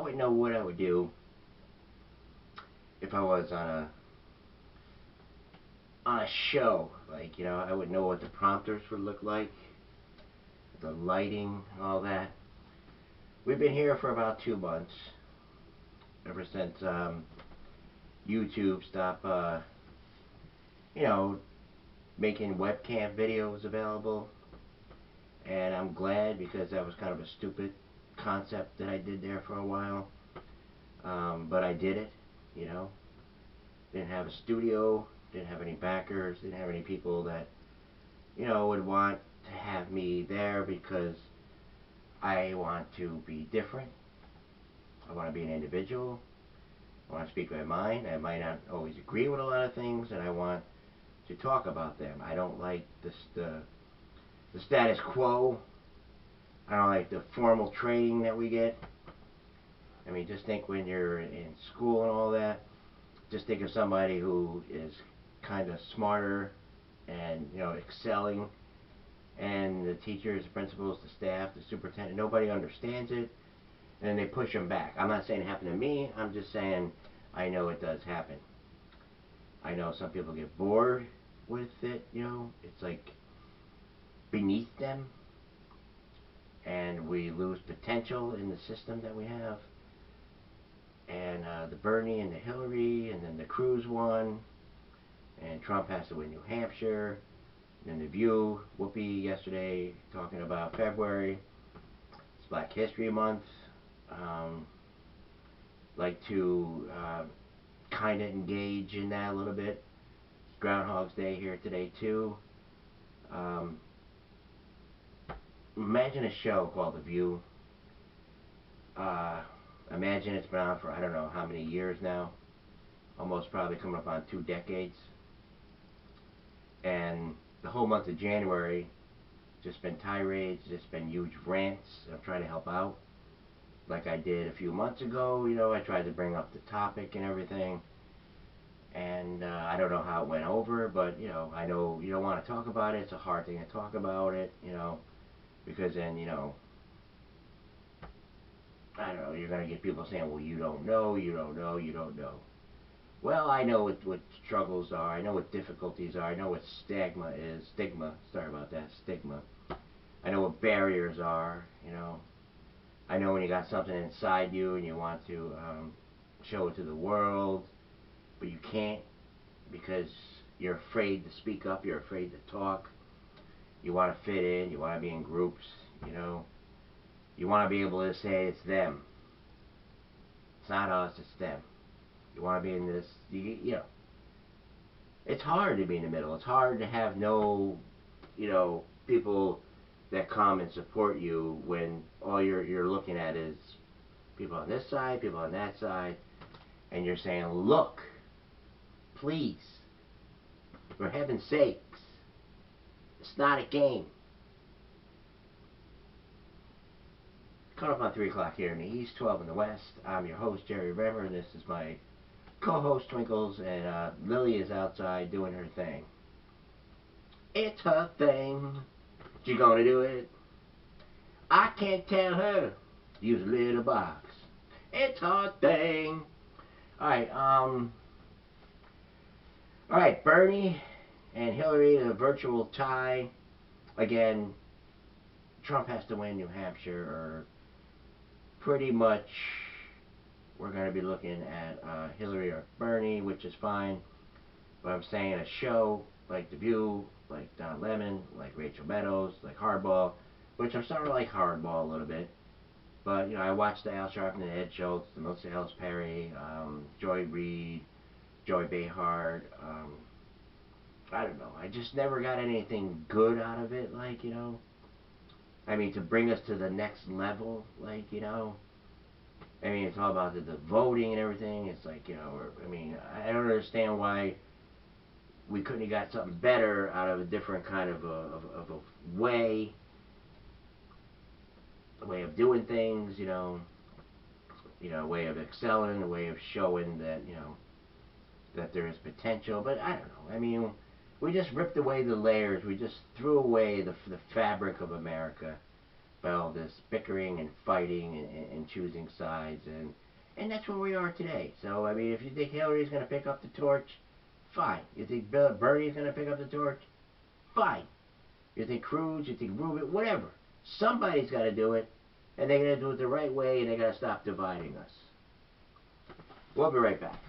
wouldn't know what I would do if I was on a show. Like, I wouldn't know what the prompters would look like, the lighting, all that. We've been here for about 2 months, ever since YouTube stopped, you know, making webcam videos available. And I'm glad, because that was kind of a stupid concept that I did there for a while. But I did it, you know. Didn't have a studio, didn't have any backers, didn't have any people that, would want to have me there, because I want to be different. I want to be an individual. I want to speak my mind. I might not always agree with a lot of things, and I want to talk about them. I don't like the status quo. I don't like the formal training that we get. I mean, just think when you're in school and all that, just think of somebody who is kind of smarter and, excelling, and the teachers, the principals, the staff, the superintendent, nobody understands it, and they push them back. I'm not saying it happened to me. I'm just saying I know it does happen. I know some people get bored with it, it's like beneath them, and we lose potential in the system that we have. And the Bernie and the Hillary, and then the Cruz won, and Trump has to win New Hampshire, and then the View, Whoopi yesterday talking about February. It's Black History Month. Like to kind of engage in that a little bit. It's Groundhog's Day here today too. Um, Imagine a show called The View. Imagine it's been on for I don't know how many years now. Almost probably coming up on 2 decades. And the whole month of January, just been tirades, just been huge rants. I'm trying to help out. Like I did a few months ago, I tried to bring up the topic and everything. And I don't know how it went over, but, I know you don't want to talk about it. It's a hard thing to talk about it, because then, I don't know, you're going to get people saying, well, you don't know, you don't know, you don't know. Well, I know what struggles are. I know what difficulties are. I know what stigma is. Stigma. Sorry about that. Stigma. I know what barriers are. I know when you got something inside you and you want to show it to the world, but you can't, because you're afraid to speak up. You're afraid to talk. You want to fit in. You want to be in groups. You want to be able to say it's them. It's not us. It's them. You want to be in this. It's hard to be in the middle. It's hard to have no, people that come and support you when all you're looking at is people on this side, people on that side, and you're saying, look, please, for heaven's sakes, it's not a game. Coming up on 3 o'clock here in the east, 12 in the west. I'm your host, Jerry Remmer, and this is my co-host, Twinkles, and Lily is outside doing her thing. It's her thing. She gonna do it. I can't tell her. Use a little box. It's her thing. Alright, Bernie and Hillary, the virtual tie. Again, Trump has to win New Hampshire, or pretty much we're going to be looking at Hillary or Bernie, which is fine. But I'm saying a show like The View, like Don Lemon, like Rachel Meadows, like Hardball, which I'm starting to like Hardball a little bit. But, I watched the Al Sharpton and Ed Schultz, the Melissa Ellis Perry, Joy Reid, Joy Behar. I don't know. I just never got anything good out of it, I mean, to bring us to the next level, I mean, it's all about the voting and everything. It's like, I mean, I don't understand why we couldn't have got something better out of a different kind of a way of doing things, a way of excelling, a way of showing that, that there is potential. But I don't know. I mean, we just ripped away the layers. We just threw away the fabric of America dispel this bickering and fighting and choosing sides, and that's where we are today. So I mean, if you think Hillary's going to pick up the torch, fine. You think Bernie's going to pick up the torch, fine. You think Cruz, you think Rubin, whatever. Somebody's got to do it, and they're going to do it the right way, and they're going to stop dividing us. We'll be right back.